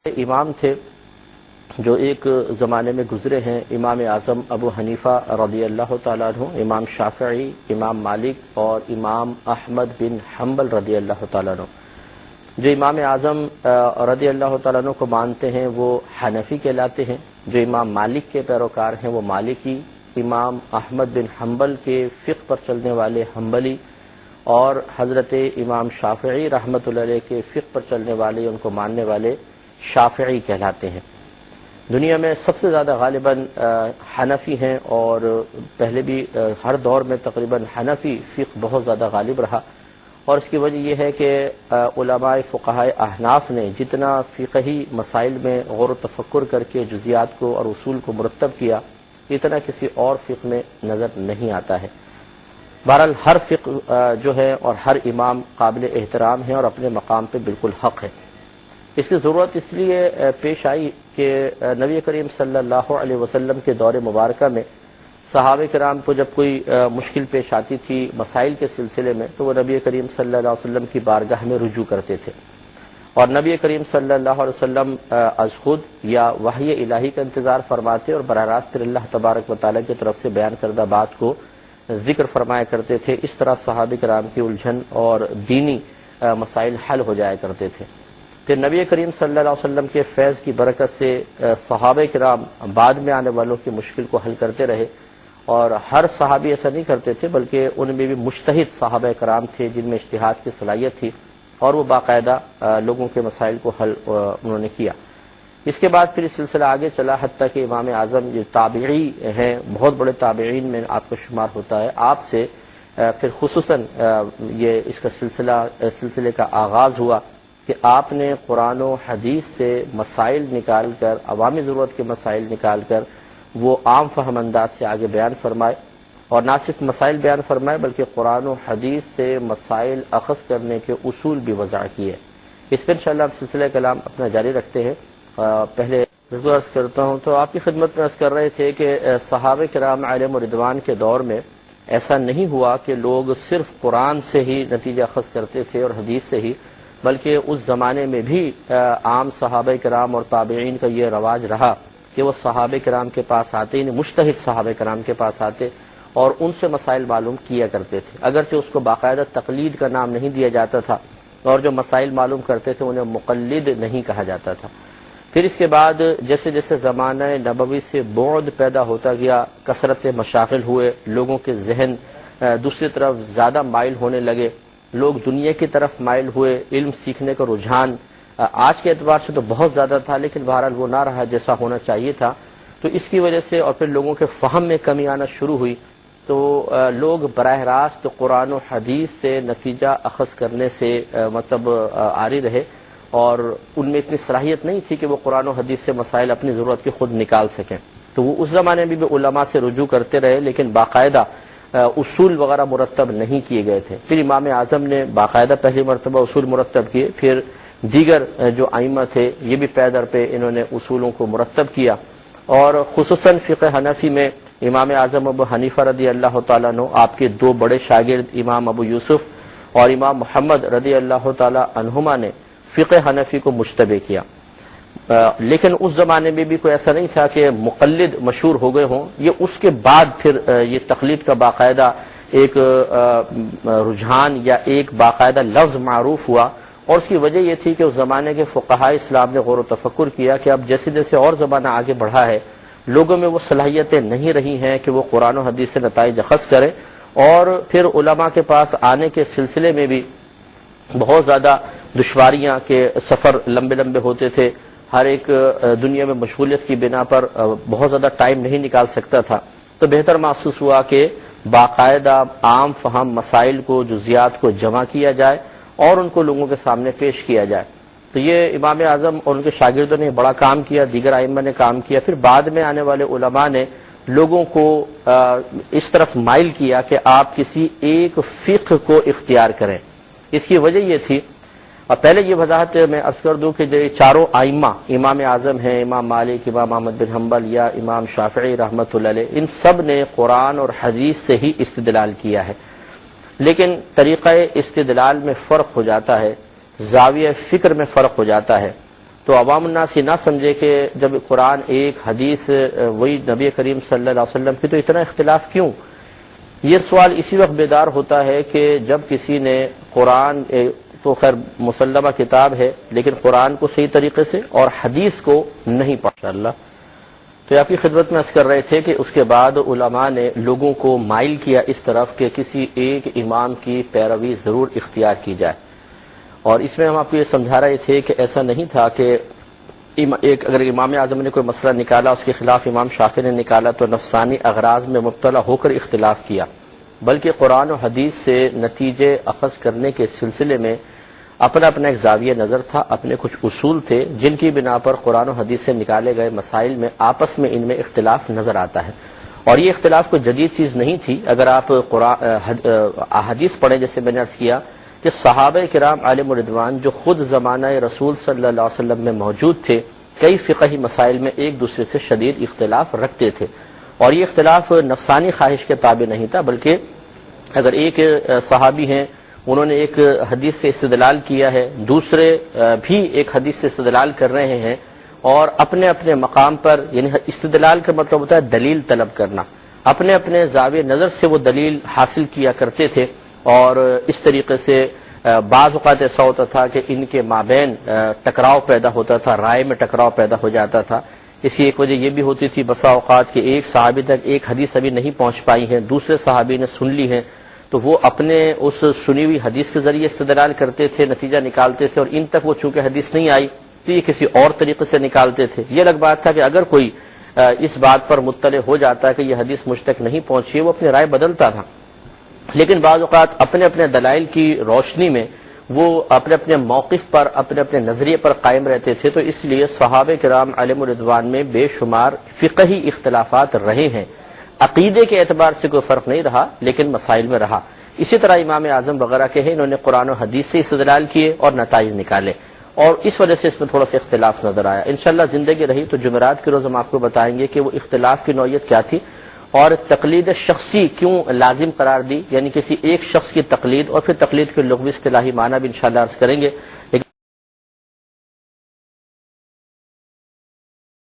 امام تھے جو ایک زمانے میں گزرے ہیں، امام اعظم ابو حنیفہ رضی اللہ تعالیٰ عنہ، امام شافعی، امام مالک اور امام احمد بن حنبل رضی اللہ تعالیٰ عنہ۔ جو امام اعظم رضی اللہ تعالیٰ عنہ کو مانتے ہیں وہ حنفی کہلاتے ہیں، جو امام مالک کے پیروکار ہیں وہ مالکی، امام احمد بن حنبل کے فقہ پر چلنے والے حنبلی، اور حضرت امام شافعی رحمۃ اللہ علیہ کے فقہ پر چلنے والے، ان کو ماننے والے شافعی کہلاتے ہیں۔ دنیا میں سب سے زیادہ غالباً حنفی ہیں، اور پہلے بھی ہر دور میں تقریباً حنفی فقہ بہت زیادہ غالب رہا، اور اس کی وجہ یہ ہے کہ علماء فقہائے احناف نے جتنا فقہی مسائل میں غور و تفکر کر کے جزیات کو اور اصول کو مرتب کیا، اتنا کسی اور فقہ میں نظر نہیں آتا ہے۔ بہرحال ہر فقہ جو ہے اور ہر امام قابل احترام ہے اور اپنے مقام پہ بالکل حق ہے۔ اس کی ضرورت اس لیے پیش آئی کہ نبی کریم صلی اللہ علیہ وسلم کے دور مبارکہ میں صحابہ کرام کو جب کوئی مشکل پیش آتی تھی مسائل کے سلسلے میں، تو وہ نبی کریم صلی اللہ علیہ وسلم کی بارگاہ میں رجوع کرتے تھے، اور نبی کریم صلی اللہ علیہ وسلم از خود یا وحی الہی کا انتظار فرماتے اور براہ راست پھر اللہ تبارک و تعالیٰ کی طرف سے بیان کردہ بات کو ذکر فرمایا کرتے تھے۔ اس طرح صحابہ کرام کی الجھن اور دینی مسائل حل ہو جایا کرتے تھے۔ پھر نبی کریم صلی اللہ علیہ وسلم کے فیض کی برکت سے صحابہ کرام بعد میں آنے والوں کی مشکل کو حل کرتے رہے، اور ہر صحابی ایسا نہیں کرتے تھے، بلکہ ان میں بھی مجتہد صحابہ کرام تھے جن میں اجتہاد کی صلاحیت تھی، اور وہ باقاعدہ لوگوں کے مسائل کو حل انہوں نے کیا۔ اس کے بعد پھر سلسلہ آگے چلا، حتیٰ کہ امام اعظم یہ تابعی ہیں، بہت بڑے تابعین میں آپ کو شمار ہوتا ہے، آپ سے پھر خصوصاً یہ اس کا سلسلے کا آغاز ہوا کہ آپ نے قرآن و حدیث سے مسائل نکال کر، عوامی ضرورت کے مسائل نکال کر وہ عام فہم انداز سے آگے بیان فرمائے، اور نہ صرف مسائل بیان فرمائے بلکہ قرآن و حدیث سے مسائل اخذ کرنے کے اصول بھی وضع کیے۔ اس پر انشاءاللہ ہم سلسلہ کلام اپنا جاری رکھتے ہیں۔ پہلے عرض کرتا ہوں تو آپ کی خدمت میں عرض کر رہے تھے کہ صحابہ کرام علیہم رضوان کے دور میں ایسا نہیں ہوا کہ لوگ صرف قرآن سے ہی نتیجہ اخذ کرتے تھے اور حدیث سے ہی، بلکہ اس زمانے میں بھی عام صحابہ کرام اور تابعین کا یہ رواج رہا کہ وہ صحابہ کرام کے پاس آتے، یعنی مجتہد صحابہ کرام کے پاس آتے اور ان سے مسائل معلوم کیا کرتے تھے، اگرچہ اس کو باقاعدہ تقلید کا نام نہیں دیا جاتا تھا، اور جو مسائل معلوم کرتے تھے انہیں مقلد نہیں کہا جاتا تھا۔ پھر اس کے بعد جیسے جیسے زمانہ نبوی سے بعد پیدا ہوتا گیا، کثرت مشاغل ہوئے، لوگوں کے ذہن دوسری طرف زیادہ مائل ہونے لگے، لوگ دنیا کی طرف مائل ہوئے، علم سیکھنے کا رجحان آج کے اعتبار سے تو بہت زیادہ تھا، لیکن بہرحال وہ نہ رہا جیسا ہونا چاہیے تھا۔ تو اس کی وجہ سے اور پھر لوگوں کے فہم میں کمی آنا شروع ہوئی، تو لوگ براہ راست قرآن و حدیث سے نتیجہ اخذ کرنے سے عاری رہے، اور ان میں اتنی صلاحیت نہیں تھی کہ وہ قرآن و حدیث سے مسائل اپنی ضرورت کے خود نکال سکیں۔ تو وہ اس زمانے میں بھی علماء سے رجوع کرتے رہے، لیکن باقاعدہ اصول وغیرہ مرتب نہیں کیے گئے تھے۔ پھر امام اعظم نے باقاعدہ پہلی مرتبہ اصول مرتب کیے، پھر دیگر جو ائمہ تھے یہ بھی پے در پہ انہوں نے اصولوں کو مرتب کیا، اور خصوصاً فقہ حنفی میں امام اعظم ابو حنیفہ رضی اللہ تعالیٰ عنہ، آپ کے دو بڑے شاگرد امام ابو یوسف اور امام محمد رضی اللہ تعالیٰ عنہما نے فقہ حنفی کو مشتبہ کیا۔ لیکن اس زمانے میں بھی کوئی ایسا نہیں تھا کہ مقلد مشہور ہو گئے ہوں، یہ اس کے بعد پھر یہ تقلید کا باقاعدہ ایک رجحان یا ایک باقاعدہ لفظ معروف ہوا، اور اس کی وجہ یہ تھی کہ اس زمانے کے فقہائے اسلام نے غور و تفکر کیا کہ اب جیسے جیسے اور زمانہ آگے بڑھا ہے، لوگوں میں وہ صلاحیتیں نہیں رہی ہیں کہ وہ قرآن و حدیث سے نتائج اخذ کریں، اور پھر علماء کے پاس آنے کے سلسلے میں بھی بہت زیادہ دشواریاں کہ سفر لمبے لمبے ہوتے تھے، ہر ایک دنیا میں مشغولیت کی بنا پر بہت زیادہ ٹائم نہیں نکال سکتا تھا، تو بہتر محسوس ہوا کہ باقاعدہ عام فہم مسائل کو، جزیات کو جمع کیا جائے اور ان کو لوگوں کے سامنے پیش کیا جائے۔ تو یہ امام اعظم اور ان کے شاگردوں نے بڑا کام کیا، دیگر ائمہ نے کام کیا، پھر بعد میں آنے والے علماء نے لوگوں کو اس طرف مائل کیا کہ آپ کسی ایک فقہ کو اختیار کریں۔ اس کی وجہ یہ تھی، اور پہلے یہ وضاحت میں عرض کر دوں کہ جو چاروں ائمہ امام اعظم ہیں، امام مالک، امام احمد بن حنبل یا امام شافعی رحمۃ اللہ علیہ، ان سب نے قرآن اور حدیث سے ہی استدلال کیا ہے، لیکن طریقہ استدلال میں فرق ہو جاتا ہے، زاویہ فکر میں فرق ہو جاتا ہے، تو عوام الناس یہ نہ سمجھے کہ جب قرآن ایک، حدیث وہی نبی کریم صلی اللہ علیہ وسلم کی، تو اتنا اختلاف کیوں؟ یہ سوال اسی وقت بیدار ہوتا ہے کہ جب کسی نے قرآن تو خیر مسلمہ کتاب ہے لیکن قرآن کو صحیح طریقے سے اور حدیث کو نہیں پڑھا اللہ، تو آپ کی خدمت میں عرض کر رہے تھے کہ اس کے بعد علماء نے لوگوں کو مائل کیا اس طرف کہ کسی ایک امام کی پیروی ضرور اختیار کی جائے، اور اس میں ہم آپ کو یہ سمجھا رہے تھے کہ ایسا نہیں تھا کہ اگر امام اعظم نے کوئی مسئلہ نکالا اس کے خلاف امام شافعی نے نکالا تو نفسانی اغراض میں مبتلا ہو کر اختلاف کیا، بلکہ قرآن و حدیث سے نتیجے اخذ کرنے کے سلسلے میں اپنا ایک زاویہ نظر تھا، اپنے کچھ اصول تھے جن کی بنا پر قرآن و حدیث سے نکالے گئے مسائل میں آپس میں ان میں اختلاف نظر آتا ہے، اور یہ اختلاف کوئی جدید چیز نہیں تھی۔ اگر آپ احادیث پڑھیں جیسے میں نے عرض کیا کہ صحابہ کرام علیہم رضوان جو خود زمانہ رسول صلی اللہ علیہ وسلم میں موجود تھے، کئی فقہی مسائل میں ایک دوسرے سے شدید اختلاف رکھتے تھے، اور یہ اختلاف نفسانی خواہش کے تابع نہیں تھا، بلکہ اگر ایک صحابی ہیں انہوں نے ایک حدیث سے استدلال کیا ہے، دوسرے بھی ایک حدیث سے استدلال کر رہے ہیں، اور اپنے اپنے مقام پر، یعنی استدلال کا مطلب ہوتا ہے دلیل طلب کرنا، اپنے اپنے زاویہ نظر سے وہ دلیل حاصل کیا کرتے تھے، اور اس طریقے سے بعض اوقات ایسا ہوتا تھا کہ ان کے مابین ٹکراؤ پیدا ہوتا تھا، رائے میں ٹکراؤ پیدا ہو جاتا تھا۔ اسی ایک وجہ یہ بھی ہوتی تھی بسا اوقات کہ ایک صحابی تک ایک حدیث ابھی نہیں پہنچ پائی ہے، دوسرے صحابی نے سن لی ہے، تو وہ اپنے اس سنی ہوئی حدیث کے ذریعے استدلال کرتے تھے، نتیجہ نکالتے تھے، اور ان تک وہ چونکہ حدیث نہیں آئی تو یہ کسی اور طریقے سے نکالتے تھے۔ یہ الگ بات تھا کہ اگر کوئی اس بات پر مطلع ہو جاتا ہے کہ یہ حدیث مجھ تک نہیں پہنچی، وہ اپنی رائے بدلتا تھا، لیکن بعض اوقات اپنے اپنے دلائل کی روشنی میں وہ اپنے اپنے موقف پر، اپنے اپنے نظریے پر قائم رہتے تھے، تو اس لیے صحابہ کرام علیہم رضوان میں بے شمار فقہی اختلافات رہے ہیں، عقیدے کے اعتبار سے کوئی فرق نہیں رہا لیکن مسائل میں رہا۔ اسی طرح امام اعظم وغیرہ کے ہیں، انہوں نے قرآن و حدیث سے استدلال کیے اور نتائج نکالے، اور اس وجہ سے اس میں تھوڑا سا اختلاف نظر آیا۔ انشاءاللہ زندگی رہی تو جمعرات کے روز ہم آپ کو بتائیں گے کہ وہ اختلاف کی نوعیت کیا تھی، اور تقلید شخصی کیوں لازم قرار دی، یعنی کسی ایک شخص کی تقلید، اور پھر تقلید کے لغوی اصطلاحی معنی بھی انشاءاللہ عرض کریں گے۔